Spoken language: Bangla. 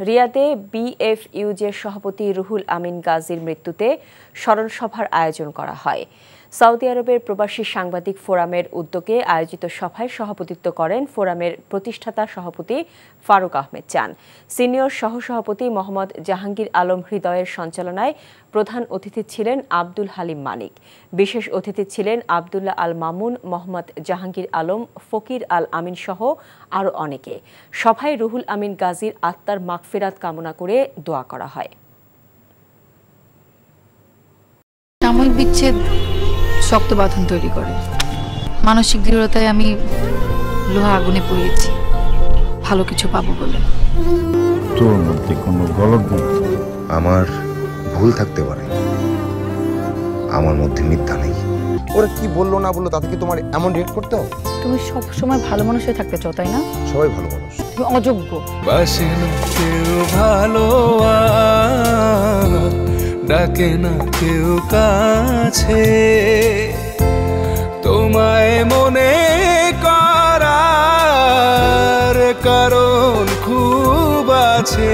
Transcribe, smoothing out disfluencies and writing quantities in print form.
রিয়াদে বিএফইউজের সভাপতি রুহুল আমিন গাজীর মৃত্যুতে স্মরণ সভার আয়োজন করা হয়। সৌদি আরবের প্রবাসী সাংবাদিক ফোরামের উদ্যোগে আয়োজিত সভায় সভাপতিত্ব করেন ফোরামের প্রতিষ্ঠাতা সভাপতি ফারুক আহমেদ চান। সিনিয়র সহসভাপতি মোহাম্মদ জাহাঙ্গীর আলম হৃদয়ের সঞ্চালনায় প্রধান অতিথি ছিলেন আব্দুল হালিম মানিক। বিশেষ অতিথি ছিলেন আবদুল্লাহ আল মামুন, মোহাম্মদ জাহাঙ্গীর আলম, ফকির আল আমিন সহ আরও অনেকে। সভায় রুহুল আমিন গাজীর আত্মার মাগফিরাত কামনা করে দোয়া করা হয়। সাময়িক বিচ্ছেদ শক্ত বাঁধন তৈরি করে। মানসিক দৃঢ়তায় আমি লোহা আগুনে পুড়িয়েছি ভালো কিছু পাবো বলে। তোর মধ্যে কোনো গলত নেই। আমার ভুল থাকতে পারে, আমার মধ্যে মিথ্যা নেই। ওরা কি বললো না বললো তাতে কি তোমার এমন রিয়েক্ট করতে হবে? তুমি সব সময় ভালো মানুষ হয়ে থাকতে চাও, তাই না? সবাই ভালো মানুষ, তুমি অযোগ্য। বাসে না কেউ ভালো, ডাকে না কেউ কাছে, তোমায় মনে করার কারণ খুব আছে।